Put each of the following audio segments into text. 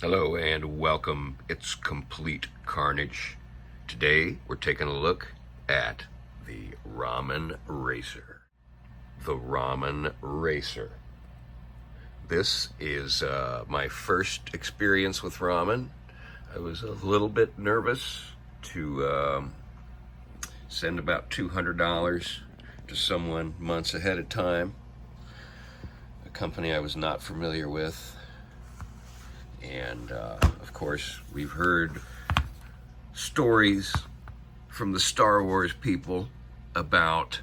Hello and welcome. It's Complete Carnage. Today we're taking a look at the Ramen Racer. The Ramen Racer. This is my first experience with ramen. I was a little bit nervous to send about $200 to someone months ahead of time, a company I was not familiar with. And of course, we've heard stories from the Star Wars people about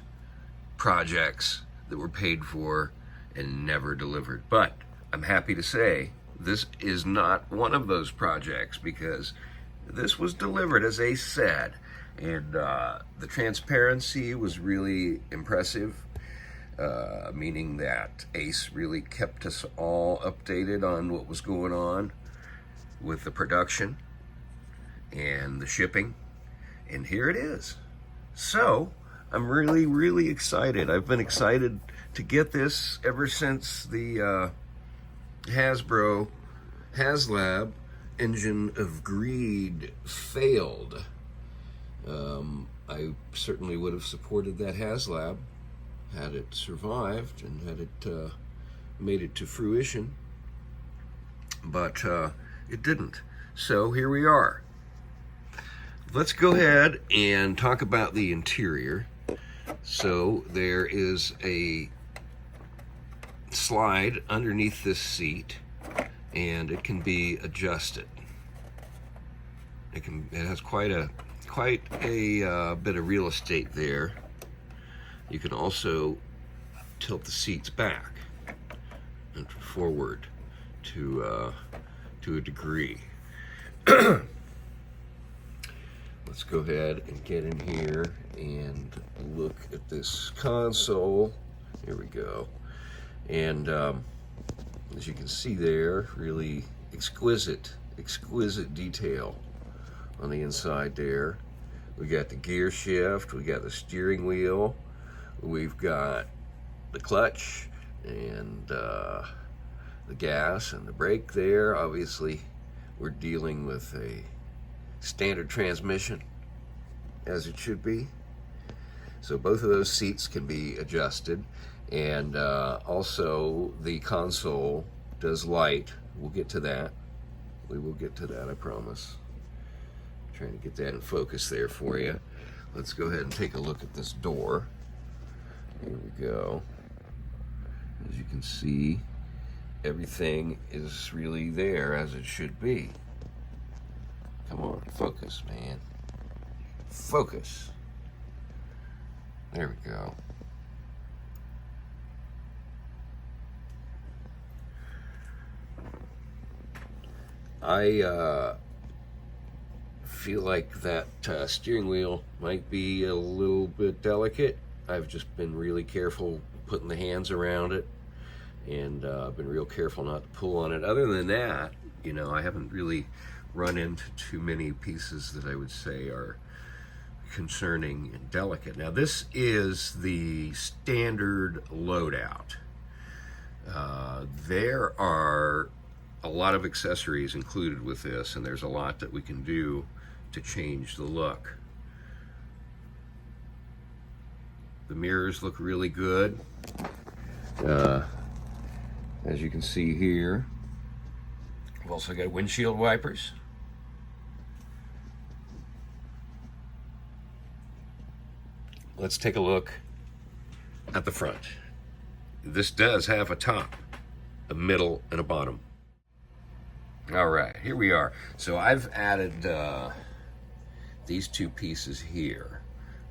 projects that were paid for and never delivered. But I'm happy to say this is not one of those projects, because this was delivered as Ace said. And the transparency was really impressive. Meaning that Ace really kept us all updated on what was going on with the production and the shipping. And here it is. So I'm really excited. I've been excited to get this ever since the Hasbro HasLab Engine of Greed failed. I certainly would have supported that HasLab had it survived and had it made it to fruition, but it didn't. So here we are. Let's go ahead and talk about the interior. So there is a slide underneath this seat, and it can be adjusted. It has quite a bit of real estate there. You can also tilt the seats back and forward to a degree. Let's go ahead and get in here and look at this console. Here we go. And as you can see there, really exquisite detail on the inside there. We got the gear shift, we got the steering wheel, we've got the clutch and the gas and the brake there. Obviously, we're dealing with a standard transmission, as it should be. So both of those seats can be adjusted. And also the console does light. We'll get to that. We will get to that, I promise. Trying to get that in focus there for you. Let's go ahead and take a look at this door. Here we go. As you can see, everything is really there as it should be. Come on, focus, man. Focus. There we go. I feel like that steering wheel might be a little bit delicate. I've just been really careful putting the hands around it, and been real careful not to pull on it. Other than that, you know, I haven't really run into too many pieces that I would say are concerning and delicate. Now, this is the standard loadout. There are a lot of accessories included with this, and there's a lot that we can do to change the look. The mirrors look really good. As you can see here, we've also got windshield wipers. Let's take a look at the front. This does have a top, a middle, and a bottom. All right, here we are. So I've added these two pieces here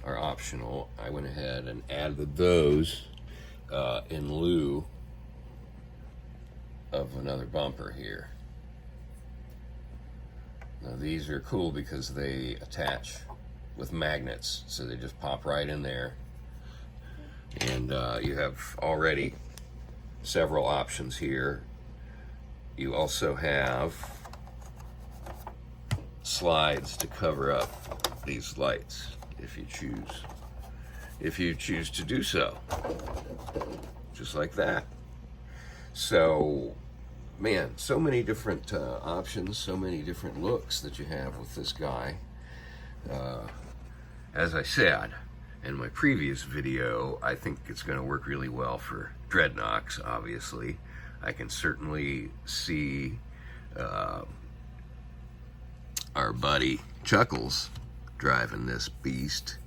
are optional. I went ahead and added those in lieu of another bumper here. Now these are cool because they attach with magnets, so they just pop right in there. And you have already several options here. You also have slides to cover up these lights if you choose to do so, just like that. So man, so many different options, so many different looks that you have with this guy. As I said in my previous video, I think it's going to work really well for dreadnoughts, obviously. I can certainly see our buddy Chuckles driving this beast.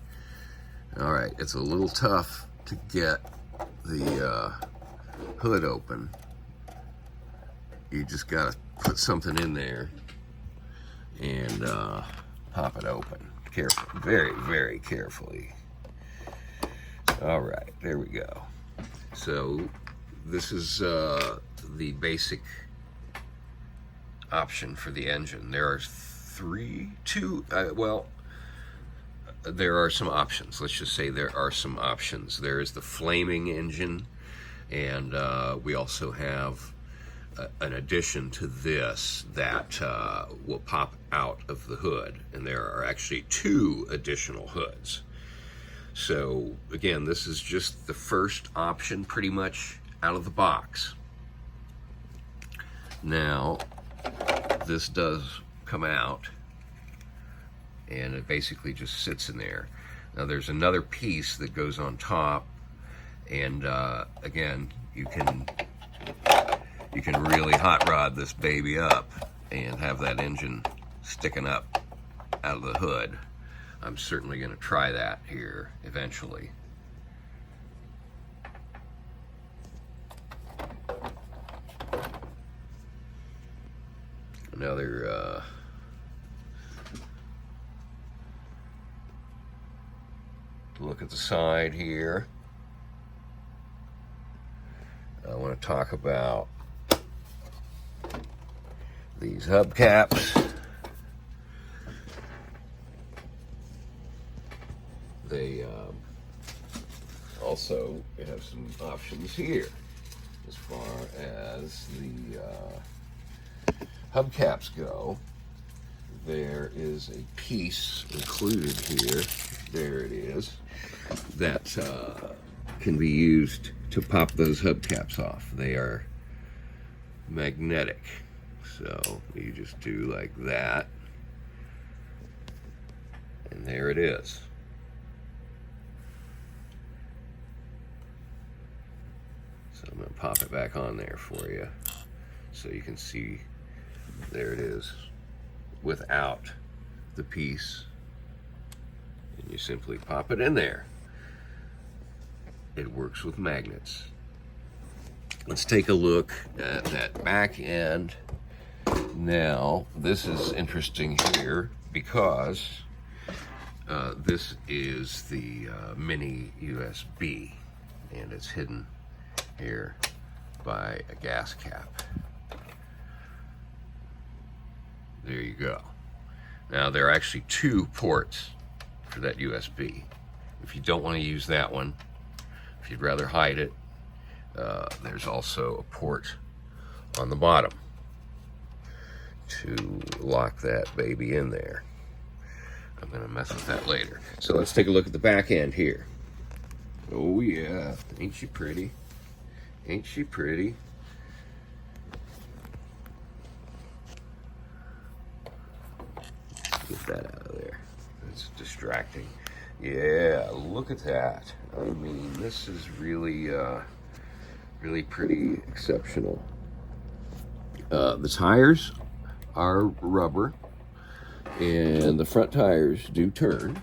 All right, it's a little tough to get the hood open. You just got to put something in there and pop it open. Careful, very, very carefully. All right, there we go. So this is the basic option for the engine. There are there are some options. Let's just say there are some options. There is the flaming engine, and we also have an addition to this that will pop out of the hood, and there are actually 2 additional hoods. So again, this is just the first option pretty much out of the box. Now this does come out, and it basically just sits in there. Now there's another piece that goes on top, and again, you can really hot rod this baby up and have that engine sticking up out of the hood. I'm certainly going to try that here eventually. Another look at the side here. I want to talk about these hubcaps. They also have some options here as far as the hubcaps go. There is a piece included here, there it is, that can be used to pop those hubcaps off. They are magnetic, so you just do like that, and there it is. So I'm going to pop it back on there for you so you can see. There it is without the piece, and you simply pop it in there. It works with magnets. Let's take a look at that back end. Now this is interesting here because this is the mini USB, and it's hidden here by a gas cap. There you go. Now there are actually 2 ports for that USB. If you don't want to use that one, if you'd rather hide it, there's also a port on the bottom to lock that baby in there. I'm going to mess with that later. So let's take a look at the back end here. Oh yeah, ain't she pretty? Ain't she pretty? Get that out of there. It's distracting. Yeah, look at that. I mean, this is really, really pretty exceptional. The tires are rubber, and the front tires do turn.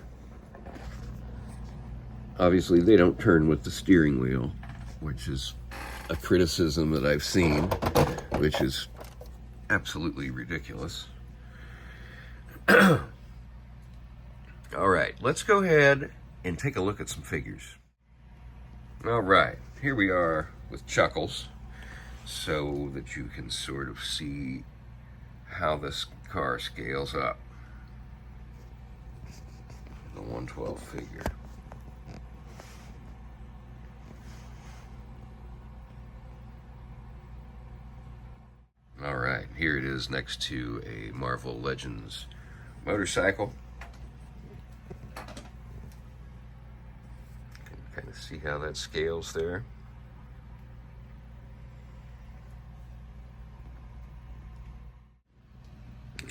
Obviously, they don't turn with the steering wheel, which is a criticism that I've seen, which is absolutely ridiculous. All right, let's go ahead and take a look at some figures. All right, here we are with Chuckles, so that you can sort of see how this car scales up. The 112 figure. All right, here it is next to a Marvel Legends motorcycle. Kind of see how that scales there.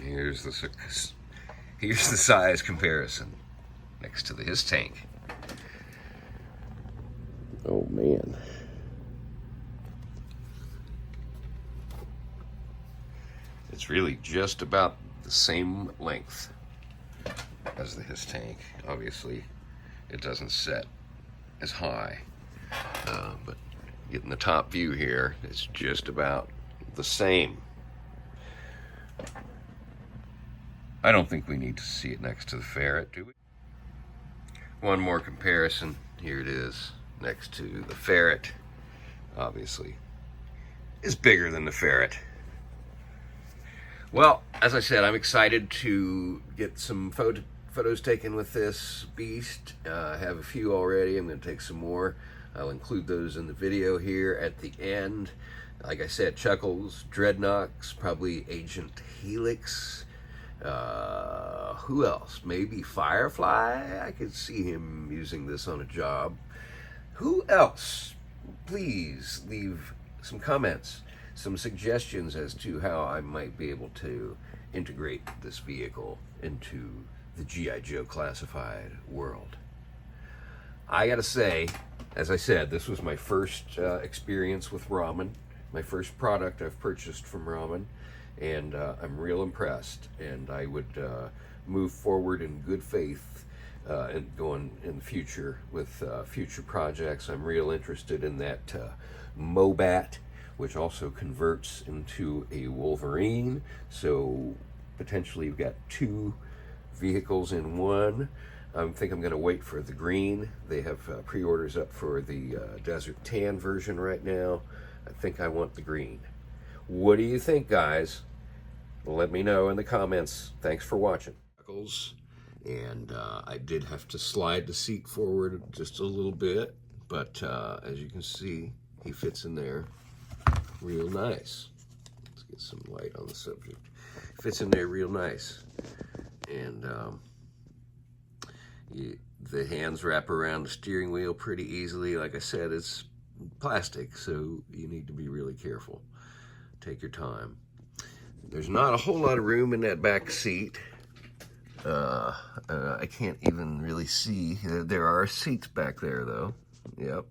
Here's the size comparison next to his tank. Oh man. It's really just about the same length as his tank. Obviously, it doesn't set as high, but getting the top view here, it's just about the same. I don't think we need to see it next to the ferret, do we? One more comparison. Here it is next to the ferret. Obviously, it's bigger than the ferret. Well, as I said, I'm excited to get some photos taken with this beast. I have a few already. I'm going to take some more. I'll include those in the video here at the end. Like I said, Chuckles, Dreadnoks, probably Agent Helix. Who else? Maybe Firefly? I could see him using this on a job. Who else? Please leave some comments, some suggestions as to how I might be able to integrate this vehicle into the G.I. Joe classified world. I gotta say, as I said, this was my first experience with Ramen, my first product I've purchased from Ramen, and I'm real impressed, and I would move forward in good faith and going in the future with future projects. I'm real interested in that Mobat, which also converts into a Wolverine, so potentially you've got two vehicles in one. I think I'm going to wait for the green. They have pre-orders up for the Desert Tan version right now. I think I want the green. What do you think, guys? Let me know in the comments. Thanks for watching. And I did have to slide the seat forward just a little bit, but as you can see, he fits in there real nice. Let's get some light on the subject. Fits in there real nice. And the hands wrap around the steering wheel pretty easily. Like I said, it's plastic, so you need to be really careful. Take your time. There's not a whole lot of room in that back seat. I can't even really see. There are seats back there, though. Yep.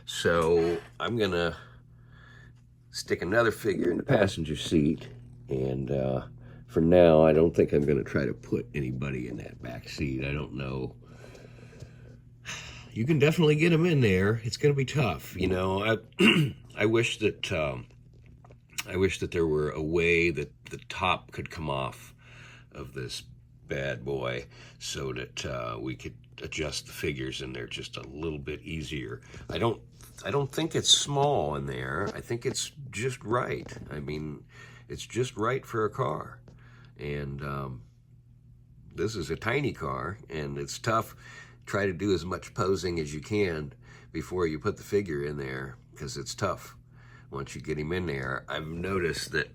So I'm gonna stick another figure in the passenger seat, and for now, I don't think I'm gonna try to put anybody in that back seat. I don't know. You can definitely get them in there. It's gonna be tough, you know. I wish that there were a way that the top could come off of this bad boy so that we could adjust the figures in there just a little bit easier. I don't think it's small in there. I think it's just right. I mean, it's just right for a car. And this is a tiny car, and it's tough. Try to do as much posing as you can before you put the figure in there, because it's tough once you get him in there. I've noticed that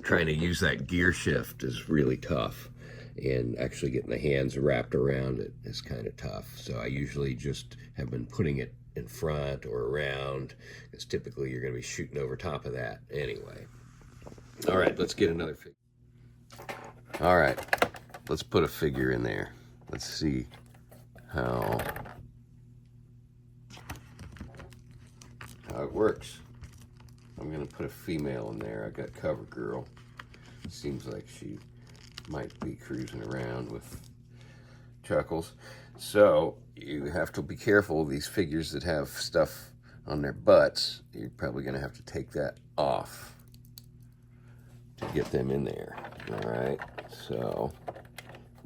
trying to use that gear shift is really tough, and actually getting the hands wrapped around it is kind of tough. So I usually just have been putting it in front or around, because typically you're going to be shooting over top of that anyway. All right, let's get another figure. All right, let's put a figure in there. Let's see how it works. I'm going to put a female in there. I've got Cover Girl. Seems like she might be cruising around with Chuckles. So you have to be careful of these figures that have stuff on their butts. You're probably going to have to take that off to get them in there. All right, so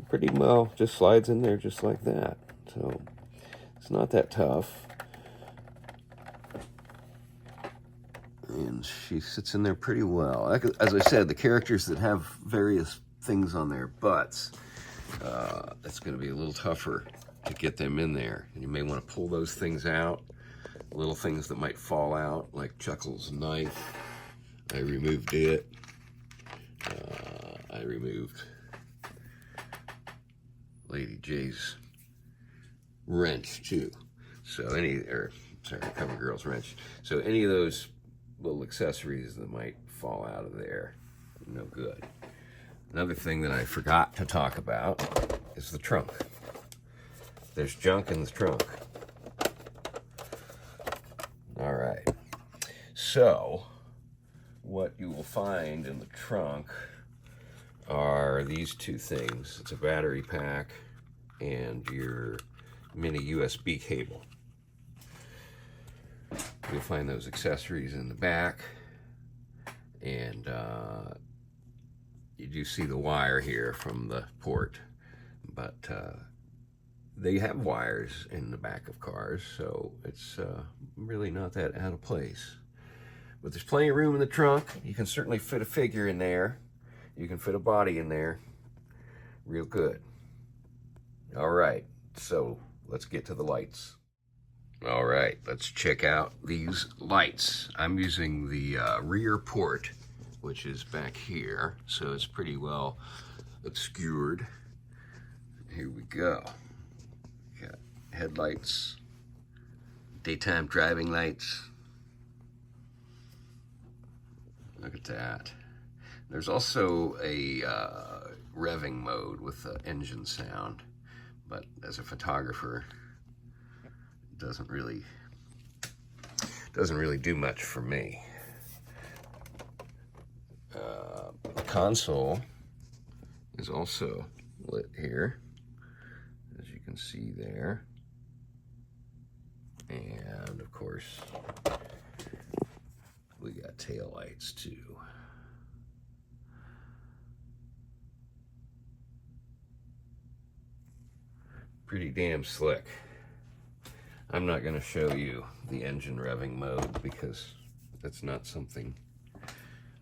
pretty well just slides in there just like that. So it's not that tough. And she sits in there pretty well. As I said, the characters that have various things on their butts, it's going to be a little tougher to get them in there. And you may want to pull those things out, little things that might fall out, like Chuckles' knife. I removed it. I removed Lady J's wrench too. So Cover Girl's wrench. So any of those little accessories that might fall out of there, no good. Another thing that I forgot to talk about is the trunk. There's junk in the trunk. All right. So, what you will find in the trunk are these two things. It's a battery pack and your mini USB cable. You'll find those accessories in the back, and you do see the wire here from the port, but they have wires in the back of cars, so it's really not that out of place. But there's plenty of room in the trunk. You can certainly fit a figure in there. You can fit a body in there. Real good. All right, so let's get to the lights. All right, let's check out these lights. I'm using the rear port, which is back here, so it's pretty well obscured. Here we go. Got headlights, daytime driving lights. Look at that. There's also a revving mode with the engine sound, but as a photographer, it doesn't really do much for me. The console is also lit here, as you can see there, and of course we got tail lights too. Pretty damn slick. I'm not going to show you the engine revving mode because that's not something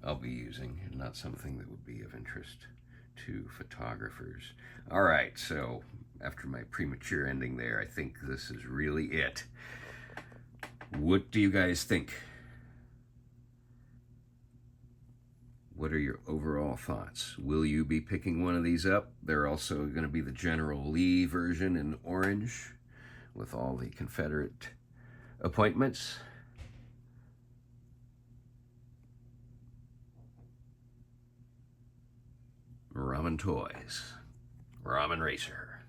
I'll be using and not something that would be of interest to photographers. All right, so after my premature ending there, I think this is really it. What do you guys think? What are your overall thoughts? Will you be picking one of these up? They're also going to be the General Lee version in orange with all the Confederate appointments. Ramen Toys, Ramen Racer.